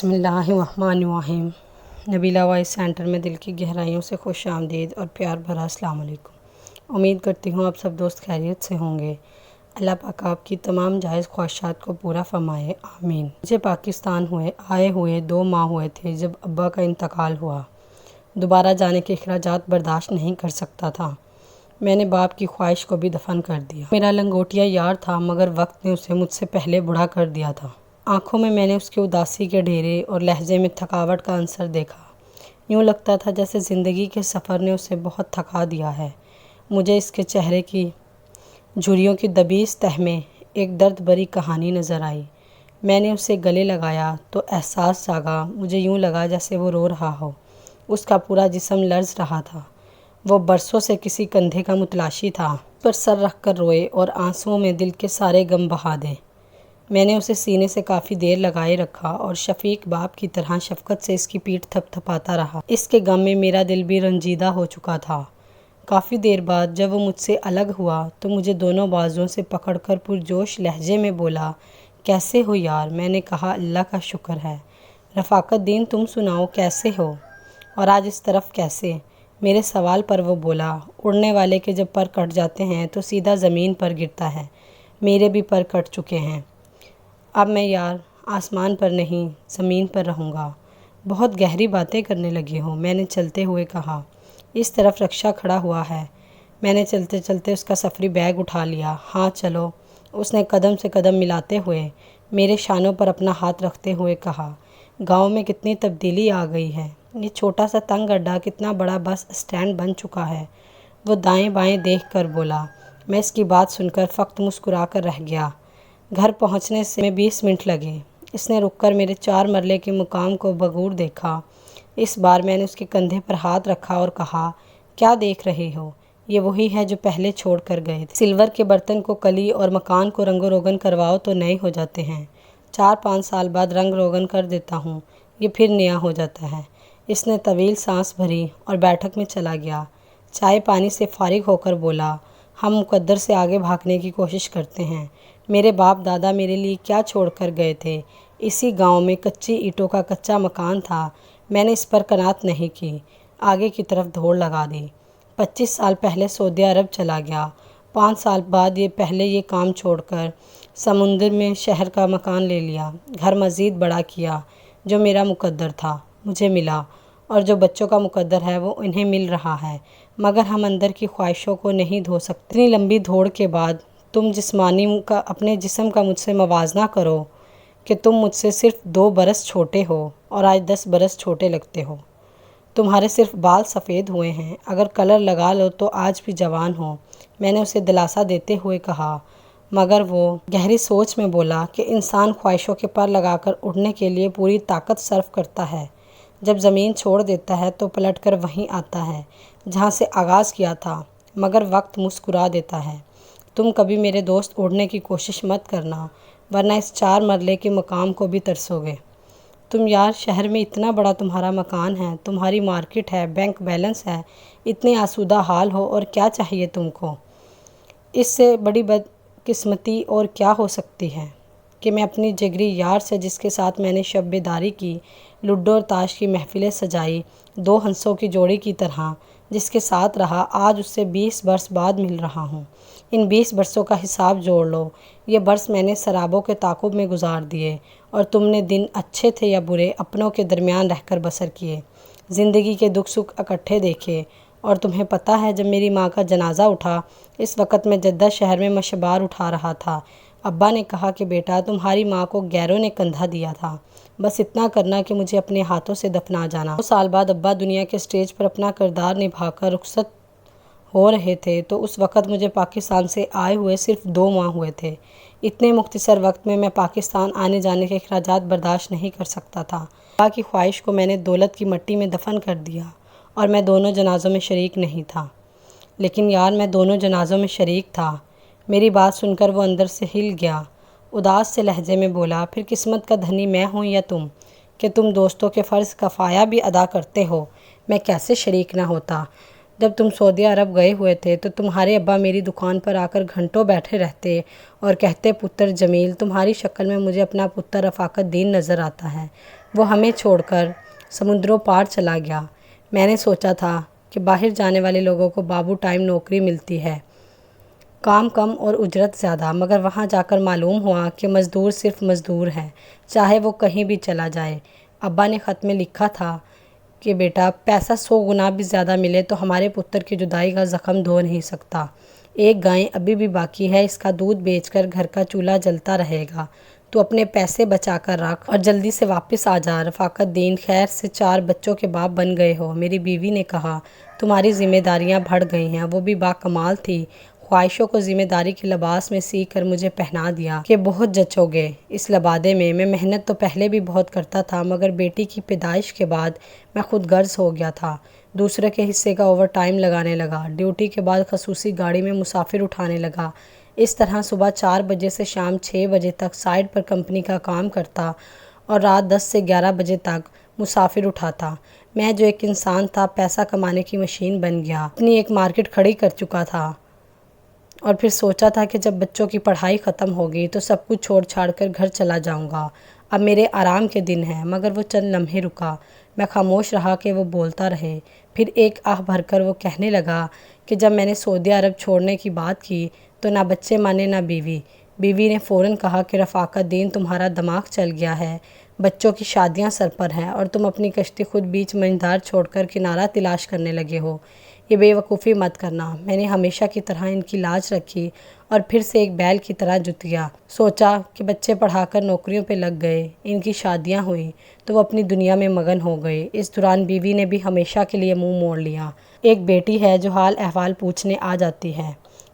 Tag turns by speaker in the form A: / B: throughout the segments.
A: بسم اللہ الرحمن الرحیم۔ نبیلہ وائس سینٹر میں دل کی گہرائیوں سے خوش آمدید اور پیار بھرا السلام علیکم۔ امید کرتی ہوں آپ سب دوست خیریت سے ہوں گے۔ اللہ پاک آپ کی تمام جائز خواہشات کو پورا فرمائے، آمین۔ مجھے پاکستان آئے ہوئے 2 ماہ ہوئے تھے جب ابا کا انتقال ہوا۔ دوبارہ جانے کے اخراجات برداشت نہیں کر سکتا تھا۔ میں نے باپ کی خواہش کو بھی دفن کر دیا۔ میرا لنگوٹیا یار تھا مگر وقت نے اسے مجھ سے پہلے بوڑھا کر دیا تھا۔ آنکھوں میں نے اس کی اداسی کے ڈھیرے اور لہجے میں تھکاوٹ کا عنصر دیکھا۔ یوں لگتا تھا جیسے زندگی کے سفر نے اسے بہت تھکا دیا ہے۔ مجھے اس کے چہرے کی جھریوں کی دبیس تہ میں ایک درد بھری کہانی نظر آئی۔ میں نے اسے گلے لگایا تو احساس جاگا۔ مجھے یوں لگا جیسے وہ رو رہا ہو۔ اس کا پورا جسم لرز رہا تھا۔ وہ برسوں سے کسی کندھے کا متلاشی تھا۔ اس پر سر رکھ کر روئے اور آنسوؤں میں دل کے سارے غم بہا دے۔ میں نے اسے سینے سے کافی دیر لگائے رکھا اور شفیق باپ کی طرح شفقت سے اس کی پیٹھ تھپ تھپاتا رہا۔ اس کے غم میں میرا دل بھی رنجیدہ ہو چکا تھا۔ کافی دیر بعد جب وہ مجھ سے الگ ہوا تو مجھے دونوں بازوؤں سے پکڑ کر پرجوش لہجے میں بولا، کیسے ہو یار؟ میں نے کہا، اللہ کا شکر ہے۔ رفاقت دین تم سناؤ، کیسے ہو؟ اور آج اس طرف کیسے؟ میرے سوال پر وہ بولا، اڑنے والے کے جب پر کٹ جاتے ہیں تو سیدھا زمین پر گرتا ہے۔ میرے بھی پر کٹ چکے ہیں۔ اب میں یار آسمان پر نہیں زمین پر رہوں گا۔ بہت گہری باتیں کرنے لگے ہو، میں نے چلتے ہوئے کہا۔ اس طرف رکشہ کھڑا ہوا ہے۔ میں نے چلتے چلتے اس کا سفری بیگ اٹھا لیا۔ ہاں چلو، اس نے قدم سے قدم ملاتے ہوئے میرے شانوں پر اپنا ہاتھ رکھتے ہوئے کہا۔ گاؤں میں کتنی تبدیلی آ گئی ہے۔ یہ چھوٹا سا تنگ اڈا کتنا بڑا بس اسٹینڈ بن چکا ہے۔ وہ دائیں بائیں دیکھ کر بولا۔ میں اس کی بات سن کر فقط مسکرا کر رہ گیا۔ گھر پہنچنے سے 20 منٹ لگے۔ اس نے رک کر میرے 4 مرلے کے مقام کو بغور دیکھا۔ اس بار میں نے اس کے کندھے پر ہاتھ رکھا اور کہا، کیا دیکھ رہے ہو؟ یہ وہی ہے جو پہلے چھوڑ کر گئے تھے۔ سلور کے برتن کو کلی اور مکان کو رنگ و روگن کرواؤ تو نئے ہو جاتے ہیں۔ 4-5 سال بعد رنگ روگن کر دیتا ہوں، یہ پھر نیا ہو جاتا ہے۔ اس نے طویل سانس بھری اور بیٹھک میں چلا گیا۔ چائے پانی سے فارغ ہو کر بولا، ہم مقدر سے آگے بھاگنے کی کوشش کرتے ہیں۔ میرے باپ دادا میرے لیے کیا چھوڑ کر گئے تھے؟ اسی گاؤں میں کچی اینٹوں کا کچا مکان تھا۔ میں نے اس پر قناعت نہیں کی، آگے کی طرف دوڑ لگا دی۔ 25 سال پہلے سعودی عرب چلا گیا۔ 5 سال بعد پہلے یہ کام چھوڑ کر سمندر میں شہر کا مکان لے لیا۔ گھر مزید بڑا کیا۔ جو میرا مقدر تھا مجھے ملا، اور جو بچوں کا مقدر ہے وہ انہیں مل رہا ہے، مگر ہم اندر کی خواہشوں کو نہیں دھو سکتے۔ اتنی لمبی دوڑ کے بعد تم جسمانی کا اپنے جسم کا مجھ سے موازنہ کرو کہ تم مجھ سے صرف 2 برس چھوٹے ہو اور آج 10 برس چھوٹے لگتے ہو۔ تمہارے صرف بال سفید ہوئے ہیں، اگر کلر لگا لو تو آج بھی جوان ہو۔ میں نے اسے دلاسا دیتے ہوئے کہا، مگر وہ گہری سوچ میں بولا کہ انسان خواہشوں کے پر لگا کر اڑنے کے لیے پوری طاقت صرف کرتا ہے۔ جب زمین چھوڑ دیتا ہے تو پلٹ کر وہیں آتا ہے جہاں سے آغاز کیا تھا، مگر وقت مسکرا دیتا ہے۔ تم کبھی میرے دوست اڑنے کی کوشش مت کرنا، ورنہ اس 4 مرلے کے مقام کو بھی ترسو گے۔ تم یار شہر میں اتنا بڑا تمہارا مکان ہے، تمہاری مارکیٹ ہے، بینک بیلنس ہے، اتنے آسودہ حال ہو، اور کیا چاہیے تم کو؟ اس سے بڑی بدقسمتی اور کیا ہو سکتی ہے کہ میں اپنی جگری یار سے، جس کے ساتھ میں نے شب بیداری کی، لوڈو اور تاش کی محفلیں سجائی، 2 ہنسوں کی جوڑی کی طرح جس کے ساتھ رہا، آج اس سے 20 برس بعد مل رہا ہوں۔ ان 20 برسوں کا حساب جوڑ لو۔ یہ برس میں نے سرابوں کے تعاقب میں گزار دیے، اور تم نے دن اچھے تھے یا برے اپنوں کے درمیان رہ کر بسر کیے، زندگی کے دکھ سکھ اکٹھے دیکھے۔ اور تمہیں پتہ ہے جب میری ماں کا جنازہ اٹھا، اس وقت میں جدہ شہر میں مشبار اٹھا رہا تھا۔ ابا نے کہا کہ بیٹا، تمہاری ماں کو غیروں نے کندھا دیا تھا، بس اتنا کرنا کہ مجھے اپنے ہاتھوں سے دفنا جانا۔ 2 سال بعد ابا دنیا کے سٹیج پر اپنا کردار نبھا کر رخصت ہو رہے تھے تو اس وقت مجھے پاکستان سے آئے ہوئے صرف 2 ماہ ہوئے تھے۔ اتنے مختصر وقت میں پاکستان آنے جانے کے اخراجات برداشت نہیں کر سکتا تھا۔ ابا کی خواہش کو میں نے دولت کی مٹی میں دفن کر دیا، اور میں دونوں جنازوں میں شریک نہیں تھا۔ لیکن یار میں دونوں جنازوں میں شریک تھا۔ میری بات سن کر وہ اندر سے ہل گیا۔ اداس سے لہجے میں بولا، پھر قسمت کا دھنی میں ہوں یا تم، کہ تم دوستوں کے فرض کفایہ بھی ادا کرتے ہو؟ میں کیسے شریک نہ ہوتا؟ جب تم سعودی عرب گئے ہوئے تھے تو تمہارے ابا میری دکان پر آ کر گھنٹوں بیٹھے رہتے اور کہتے، پتر جمیل، تمہاری شکل میں مجھے اپنا پتر رفاقت دین نظر آتا ہے۔ وہ ہمیں چھوڑ کر سمندروں پار چلا گیا۔ میں نے سوچا تھا کہ باہر جانے والے لوگوں کو بابو ٹائم نوکری ملتی ہے، کام کم اور اجرت زیادہ، مگر وہاں جا کر معلوم ہوا کہ مزدور صرف مزدور ہے، چاہے وہ کہیں بھی چلا جائے۔ ابا نے خط میں لکھا تھا کہ بیٹا، پیسہ 100 گنا بھی زیادہ ملے تو ہمارے پتر کی جدائی کا زخم دھو نہیں سکتا۔ ایک گائے ابھی بھی باقی ہے، اس کا دودھ بیچ کر گھر کا چولہا جلتا رہے گا۔ تو اپنے پیسے بچا کر رکھ اور جلدی سے واپس آ جا۔ رفاقت دین، خیر سے 4 بچوں کے باپ بن گئے ہو۔ میری بیوی نے کہا، تمہاری ذمہ داریاں بڑھ گئی ہیں۔ وہ بھی باکمال تھی، خواہشوں کو ذمہ داری کے لباس میں سی کر مجھے پہنا دیا کہ بہت جچو گے اس لبادے میں۔ میں محنت تو پہلے بھی بہت کرتا تھا، مگر بیٹی کی پیدائش کے بعد میں خود غرض ہو گیا تھا، دوسرے کے حصے کا اوور ٹائم لگانے لگا، ڈیوٹی کے بعد خصوصی گاڑی میں مسافر اٹھانے لگا۔ اس طرح صبح 4 بجے سے شام 6 بجے تک سائٹ پر کمپنی کا کام کرتا اور رات 10 سے 11 بجے تک مسافر اٹھاتا۔ میں جو ایک انسان تھا، پیسہ کمانے کی مشین بن گیا، اپنی ایک مارکیٹ کھڑی کر چکا تھا، اور پھر سوچا تھا کہ جب بچوں کی پڑھائی ختم ہوگی تو سب کچھ چھوڑ چھاڑ کر گھر چلا جاؤں گا، اب میرے آرام کے دن ہیں۔ مگر وہ چند لمحے رکا، میں خاموش رہا کہ وہ بولتا رہے۔ پھر ایک آہ بھر کر وہ کہنے لگا کہ جب میں نے سعودی عرب چھوڑنے کی بات کی تو نہ بچے مانے نہ بیوی۔ بیوی نے فوراً کہا کہ رفاقت دین، تمہارا دماغ چل گیا ہے، بچوں کی شادیاں سر پر ہیں اور تم اپنی کشتی خود بیچ منجھدار چھوڑ کر کنارہ تلاش کرنے لگے ہو۔ یہ بے وقوفی مت کرنا۔ میں نے ہمیشہ کی طرح ان کی لاج رکھی اور پھر سے ایک بیل کی طرح جتیا۔ سوچا کہ بچے پڑھا کر نوکریوں پہ لگ گئے، ان کی شادیاں ہوئیں تو وہ اپنی دنیا میں مگن ہو گئے۔ اس دوران بیوی نے بھی ہمیشہ کے لیے منہ موڑ لیا۔ ایک بیٹی ہے جو حال احوال پوچھنے آ جاتی ہے،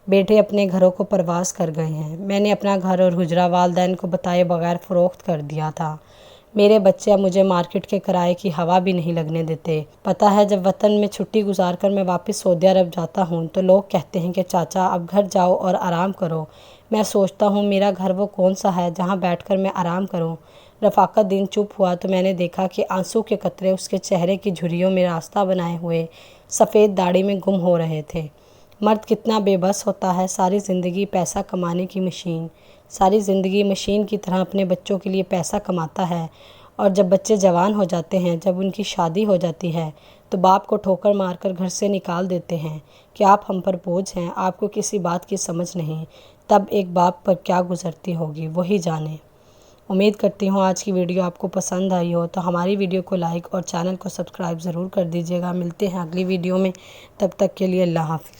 A: بیٹے اپنے گھروں کو پرواز کر گئے ہیں۔ میں نے اپنا گھر اور حجرہ والدین کو بتائے بغیر فروخت کر دیا تھا۔ میرے بچے اب مجھے مارکیٹ کے کرائے کی ہوا بھی نہیں لگنے دیتے۔ پتہ ہے، جب وطن میں چھٹی گزار کر میں واپس سعودی عرب جاتا ہوں تو لوگ کہتے ہیں کہ چاچا اب گھر جاؤ اور آرام کرو۔ میں سوچتا ہوں میرا گھر وہ کون سا ہے جہاں بیٹھ کر میں آرام کروں۔ رفاقت دین چپ ہوا تو میں نے دیکھا کہ آنسو کے قطرے اس کے چہرے کی جھریوں میں راستہ بنائے ہوئے سفید داڑھی میں گم ہو رہے تھے۔ مرد کتنا بے بس ہوتا ہے، ساری زندگی پیسہ کمانے کی مشین، ساری زندگی مشین کی طرح اپنے بچوں کے لیے پیسہ کماتا ہے، اور جب بچے جوان ہو جاتے ہیں، جب ان کی شادی ہو جاتی ہے تو باپ کو ٹھوکر مار کر گھر سے نکال دیتے ہیں کہ آپ ہم پر بوجھ ہیں، آپ کو کسی بات کی سمجھ نہیں۔ تب ایک باپ پر کیا گزرتی ہوگی وہی جانے۔ امید کرتی ہوں آج کی ویڈیو آپ کو پسند آئی ہو، تو ہماری ویڈیو کو لائک اور چینل کو سبسکرائب ضرور کر دیجیے گا۔ ملتے ہیں اگلی ویڈیو میں، تب تک کے لیے اللہ حافظ۔